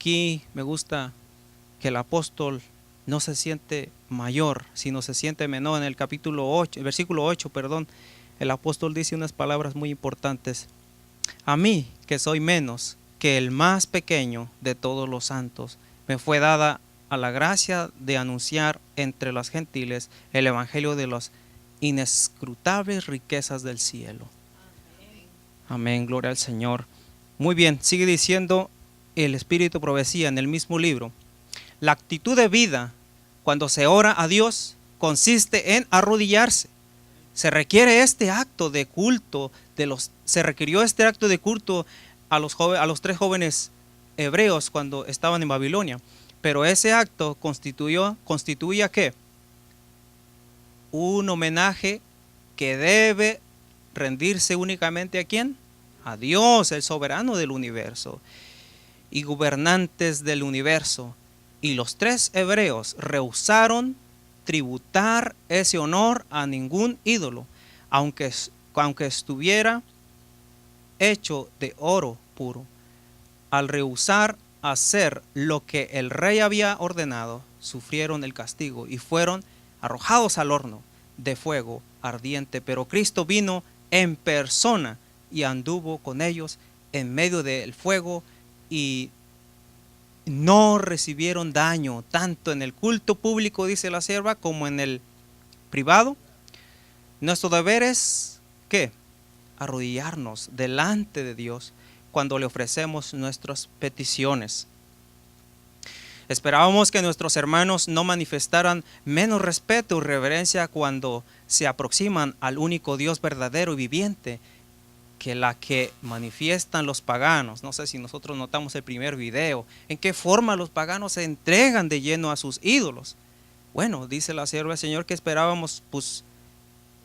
aquí me gusta que el apóstol no se siente mayor, sino se siente menor. En el capítulo 8, el versículo 8, perdón, el apóstol dice unas palabras muy importantes. A mí, que soy menos que el más pequeño de todos los santos, me fue dada a la gracia de anunciar entre los gentiles el evangelio de las inescrutables riquezas del cielo. Amén, gloria al Señor. Muy bien, sigue diciendo el Espíritu Profecía en el mismo libro. La actitud de vida cuando se ora a Dios consiste en arrodillarse. Se requiere este acto de culto, se requirió este acto de culto a los 3 jóvenes hebreos cuando estaban en Babilonia. Pero ese acto constituía ¿qué? Un homenaje que debe rendirse únicamente ¿a quién? A Dios, el soberano del universo y gobernantes del universo. Y los 3 hebreos rehusaron tributar ese honor a ningún ídolo, aunque estuviera hecho de oro puro. Al rehusar hacer lo que el rey había ordenado, sufrieron el castigo y fueron arrojados al horno de fuego ardiente. Pero Cristo vino en persona y anduvo con ellos en medio del fuego y no recibieron daño, tanto en el culto público, dice la sierva, como en el privado. Nuestro deber es, ¿qué? Arrodillarnos delante de Dios cuando le ofrecemos nuestras peticiones. Esperábamos que nuestros hermanos no manifestaran menos respeto y reverencia cuando se aproximan al único Dios verdadero y viviente que la que manifiestan los paganos. No sé si nosotros notamos el primer video, en qué forma los paganos se entregan de lleno a sus ídolos. Bueno, dice la sierva del Señor que esperábamos, pues,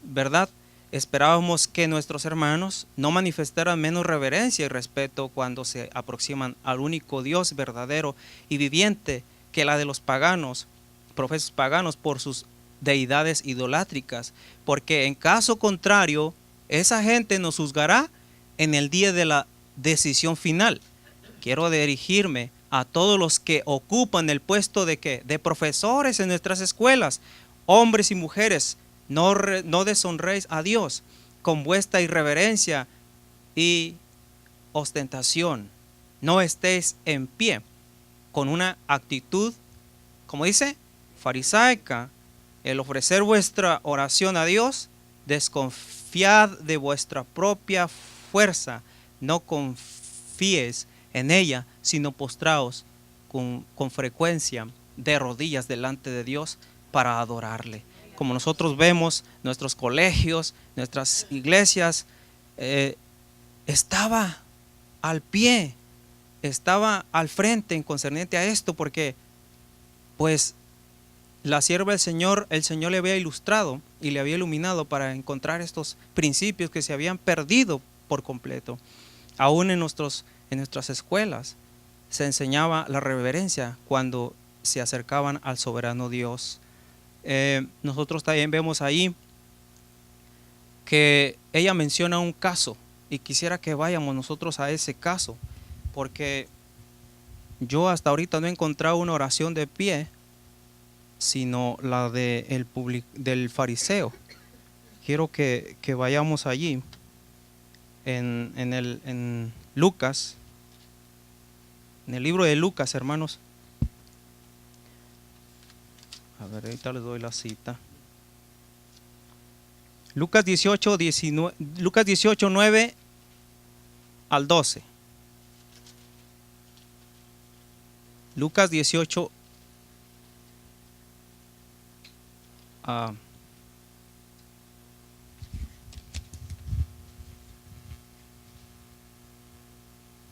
¿verdad? Esperábamos que nuestros hermanos no manifestaran menos reverencia y respeto cuando se aproximan al único Dios verdadero y viviente que la de los paganos, profesos paganos, por sus deidades idolátricas, porque en caso contrario, esa gente nos juzgará en el día de la decisión final. Quiero dirigirme a todos los que ocupan el puesto de ¿qué? De profesores en nuestras escuelas, hombres y mujeres. No deshonréis a Dios con vuestra irreverencia y ostentación. No estéis en pie con una actitud, como dice, farisaica. El ofrecer vuestra oración a Dios, desconfiad de vuestra propia fuerza. No confíes en ella, sino postraos con frecuencia de rodillas delante de Dios para adorarle. Como nosotros vemos, nuestros colegios, nuestras iglesias, estaba al pie, estaba al frente en concerniente a esto, porque pues la sierva del Señor, el Señor le había ilustrado y le había iluminado para encontrar estos principios que se habían perdido por completo. Aún en nuestras escuelas se enseñaba la reverencia cuando se acercaban al soberano Dios. Nosotros también vemos ahí que ella menciona un caso y quisiera que vayamos nosotros a ese caso, porque yo hasta ahorita no he encontrado una oración de pie sino la del fariseo. Quiero que vayamos allí en Lucas, en el libro de Lucas, hermanos. A ver, ahorita les doy la cita. Lucas 18, 9 al 12. Lucas 18,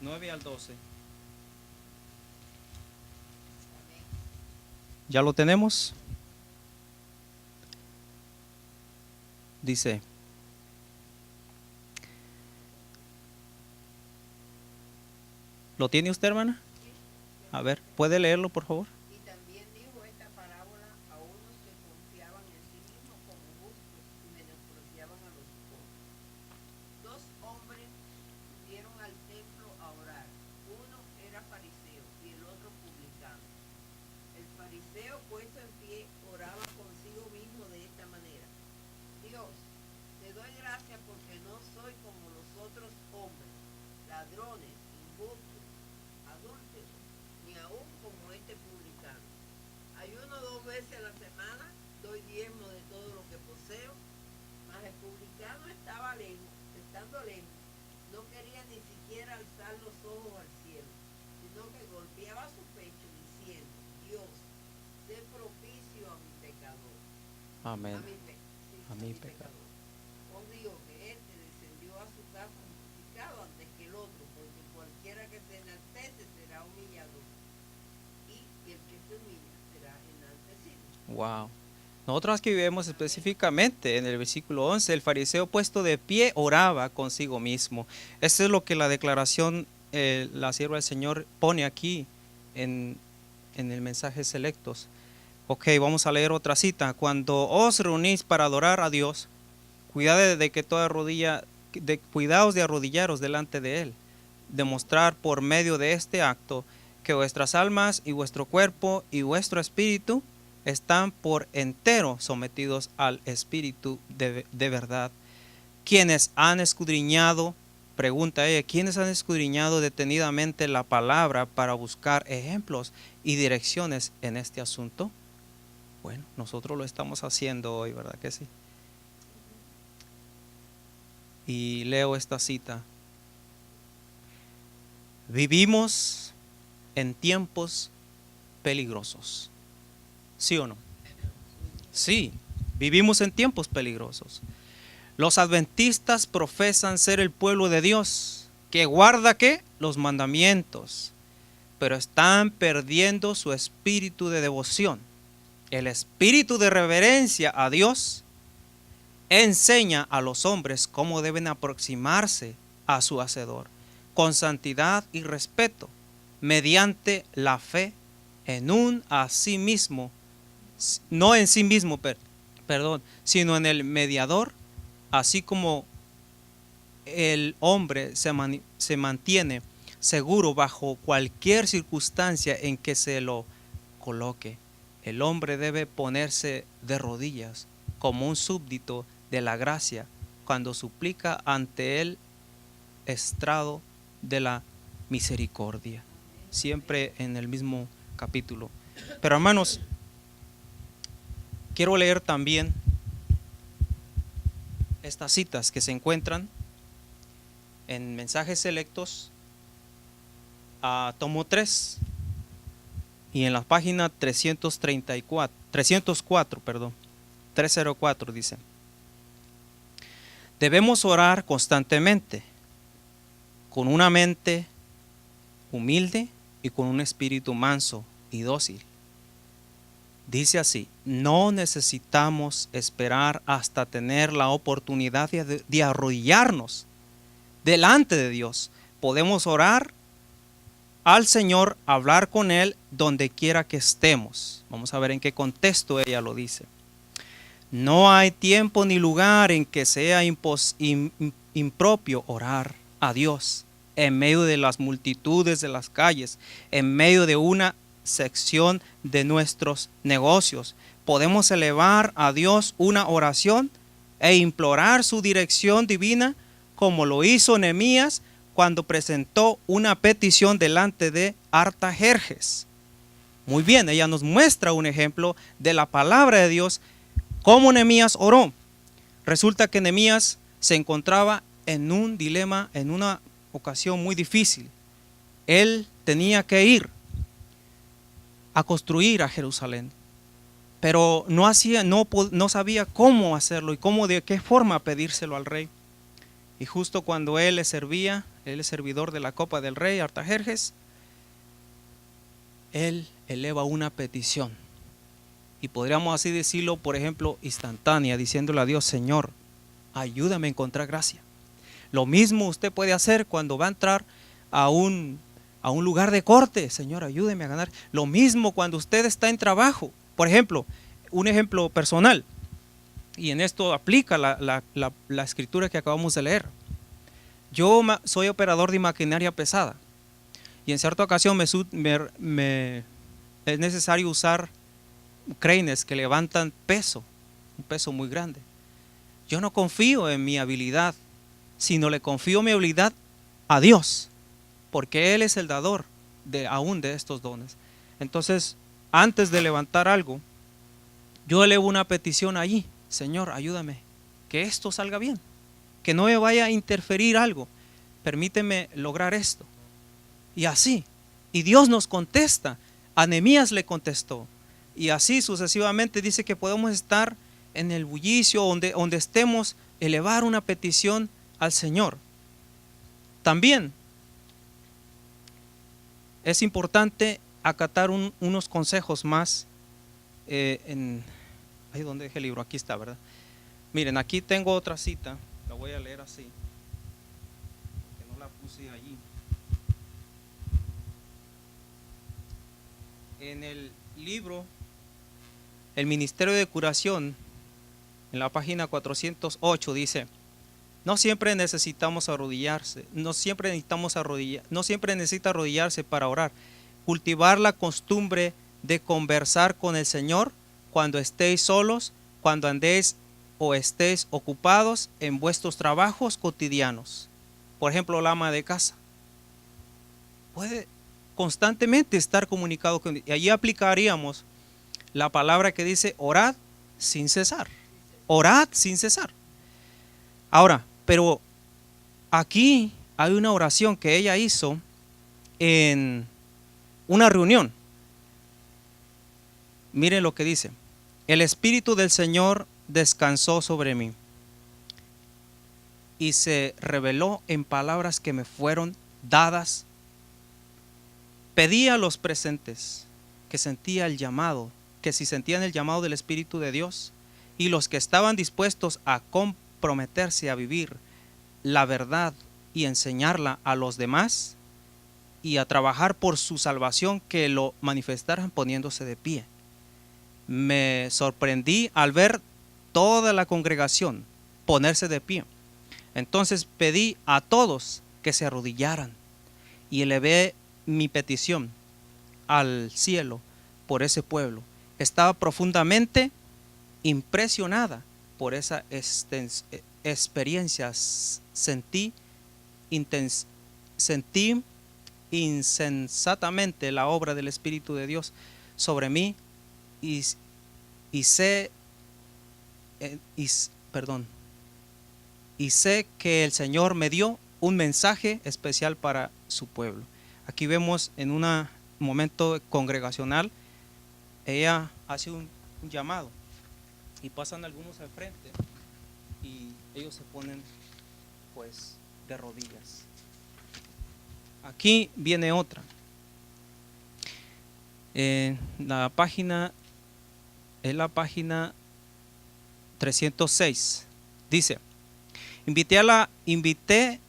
9 al 12. ¿Ya lo tenemos? Dice: ¿lo tiene usted, hermana? A ver, ¿puede leerlo, por favor? Y también dijo esta parábola a unos que confiaban en sí mismos como justos y menospreciaban a los pobres. 2 hombres subieron al templo a orar. Uno era fariseo y el otro ladrones, injustos, adúlteros, ni aun como este publicano. Ayuno 2 veces a la semana, doy diezmo de todo lo que poseo. Mas el publicano estaba lejos, estando lejos, no quería ni siquiera alzar los ojos al cielo, sino que golpeaba su pecho diciendo: Dios, sé propicio a mi pecador. Amén. A mi pecador. Os digo que este descendió a su casa justificado antes que el otro, porque cualquiera que se enaltece será humillado, y el que se humilla será enaltecido. Wow. Nosotros aquí vemos específicamente en el versículo 11, el fariseo puesto de pie oraba consigo mismo. Eso es lo que la declaración, la sierva del Señor pone aquí en el mensaje selectos. Ok, vamos a leer otra cita. Cuando os reunís para adorar a Dios, cuidaos de arrodillaros delante de Él, demostrar por medio de este acto que vuestras almas y vuestro cuerpo y vuestro espíritu están por entero sometidos al Espíritu de verdad. Quienes han escudriñado, pregunta ella, ¿quiénes han escudriñado detenidamente la palabra para buscar ejemplos y direcciones en este asunto? Bueno, nosotros lo estamos haciendo hoy, ¿verdad que sí? Y leo esta cita. Vivimos en tiempos peligrosos. ¿Sí o no? Sí, vivimos en tiempos peligrosos. Los adventistas profesan ser el pueblo de Dios, que guarda ¿qué? Los mandamientos, pero están perdiendo su espíritu de devoción. El espíritu de reverencia a Dios enseña a los hombres cómo deben aproximarse a su Hacedor, con santidad y respeto, mediante la fe en un a sí mismo, no en sí mismo, sino en el mediador, así como el hombre se mantiene seguro bajo cualquier circunstancia en que se lo coloque. El hombre debe ponerse de rodillas como un súbdito de la gracia cuando suplica ante el estrado de la misericordia. Siempre en el mismo capítulo. Pero hermanos, quiero leer también estas citas que se encuentran en Mensajes Selectos, tomo 3, y en la página 304 dice: debemos orar constantemente, con una mente humilde y con un espíritu manso y dócil. Dice así: no necesitamos esperar hasta tener la oportunidad de arrodillarnos delante de Dios. Podemos orar al Señor, hablar con Él donde quiera que estemos. Vamos a ver en qué contexto ella lo dice. No hay tiempo ni lugar en que sea impropio orar a Dios en medio de las multitudes de las calles, en medio de una sección de nuestros negocios. Podemos elevar a Dios una oración e implorar su dirección divina, como lo hizo Nehemías cuando presentó una petición delante de Artajerjes. Muy bien, ella nos muestra un ejemplo de la palabra de Dios, cómo Nehemías oró. Resulta que Nehemías se encontraba en un dilema, en una ocasión muy difícil. Él tenía que ir a construir a Jerusalén, pero no sabía cómo hacerlo y de qué forma pedírselo al rey. Y justo cuando él le servía, él es servidor de la copa del rey Artajerjes, él eleva una petición, y podríamos así decirlo, por ejemplo, instantánea, diciéndole a Dios: Señor, ayúdame a encontrar gracia. Lo mismo usted puede hacer cuando va a entrar a un lugar de corte: Señor, ayúdeme a ganar. Lo mismo cuando usted está en trabajo. Por ejemplo, un ejemplo personal, y en esto aplica la escritura que acabamos de leer. Yo soy operador de maquinaria pesada, y en cierta ocasión es necesario usar cranes que levantan un peso muy grande. Yo no confío en mi habilidad, sino le confío mi habilidad a Dios. porque Él es el dador aún de estos dones. Entonces, antes de levantar algo, yo elevo una petición allí: Señor, ayúdame, que esto salga bien, que no me vaya a interferir algo, permíteme lograr esto. Y así, y Dios nos contesta. A Nehemías le contestó, y así sucesivamente. Dice que podemos estar en el bullicio, donde estemos, elevar una petición al Señor. También es importante acatar unos consejos más. Ahí donde dejé el libro, aquí está, ¿verdad? Miren, aquí tengo otra cita, la voy a leer así, que no la puse allí. En el libro El Ministerio de Curación, en la página 408, dice: no siempre necesitamos arrodillarse, no siempre necesita arrodillarse para orar. Cultivar la costumbre de conversar con el Señor cuando estéis solos, cuando andéis o estéis ocupados en vuestros trabajos cotidianos. Por ejemplo, la ama de casa puede constantemente estar comunicado con Dios. Y allí aplicaríamos la palabra que dice: orad sin cesar. Orad sin cesar. Ahora, pero aquí hay una oración que ella hizo en una reunión. Miren lo que dice: el Espíritu del Señor descansó sobre mí y se reveló en palabras que me fueron dadas. Pedí a los presentes que sentía el llamado, que si sentían el llamado del Espíritu de Dios, y los que estaban dispuestos a comprometerse a vivir la verdad y enseñarla a los demás y a trabajar por su salvación, que lo manifestaran poniéndose de pie. Me sorprendí al ver toda la congregación ponerse de pie. Entonces pedí a todos que se arrodillaran y elevé mi petición al cielo por ese pueblo. Estaba profundamente impresionada por esa experiencia. Sentí insensatamente la obra del Espíritu de Dios sobre mí y sé que el Señor me dio un mensaje especial para su pueblo. Aquí vemos en un momento congregacional, ella hace un llamado y pasan algunos al frente y ellos se ponen pues de rodillas. Aquí viene otra. La página es la página 306. Dice: invité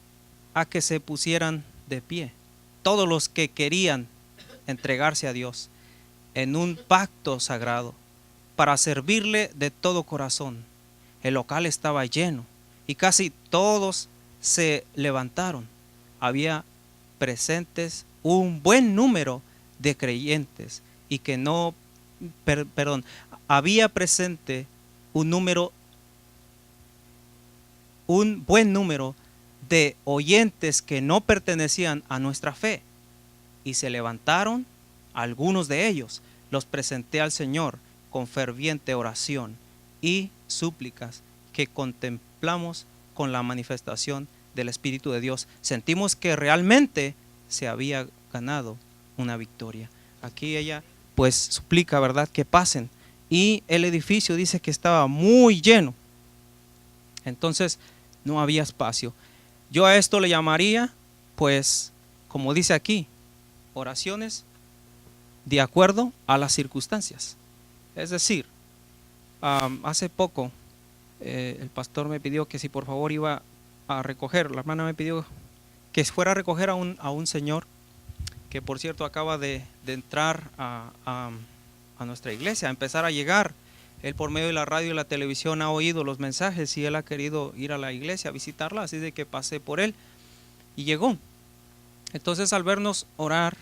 a que se pusieran de pie todos los que querían entregarse a Dios en un pacto sagrado para servirle de todo corazón. El local estaba lleno y casi todos se levantaron. Había presentes un buen número de creyentes y que no, había presente un buen número de oyentes que no pertenecían a nuestra fe, y se levantaron algunos de ellos. Los presenté al Señor con ferviente oración y súplicas que contemplamos con la manifestación del Espíritu de Dios. Sentimos que realmente se había ganado una victoria. Aquí ella pues suplica, ¿verdad?, que pasen, y el edificio dice que estaba muy lleno. Entonces no había espacio. Yo a esto le llamaría, pues, como dice aquí, oraciones de acuerdo a las circunstancias. Es decir, hace poco el pastor me pidió que si por favor iba a recoger, la hermana me pidió que fuera a recoger a un señor que por cierto acaba de entrar a nuestra iglesia, a empezar a llegar. Él por medio de la radio y la televisión ha oído los mensajes y él ha querido ir a la iglesia a visitarla, así de que pasé por él y llegó. Entonces al vernos orar,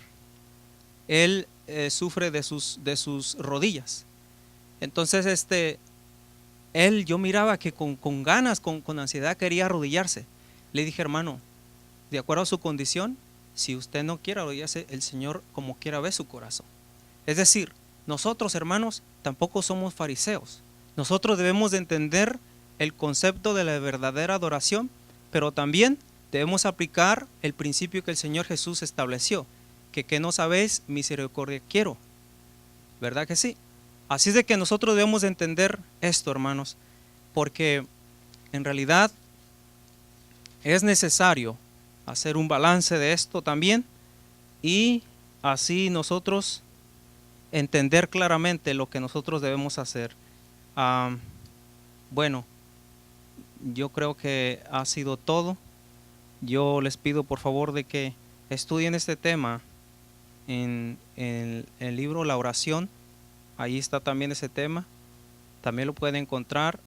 él sufre de sus rodillas. Entonces él, yo miraba que con ganas, con ansiedad quería arrodillarse. Le dije: hermano, de acuerdo a su condición, Si usted no quiere arrodillarse, el Señor como quiera ve su corazón. Es decir, nosotros, hermanos, tampoco somos fariseos. Nosotros debemos de entender el concepto de la verdadera adoración, pero también debemos aplicar el principio que el Señor Jesús estableció, que no sabéis, misericordia quiero. ¿Verdad que sí? Así es de que nosotros debemos de entender esto, hermanos, porque en realidad es necesario hacer un balance de esto también y así nosotros entender claramente lo que nosotros debemos hacer. Bueno, yo creo que ha sido todo. Yo les pido por favor de que estudien este tema en el libro La Oración. Ahí está también ese tema. También lo pueden encontrar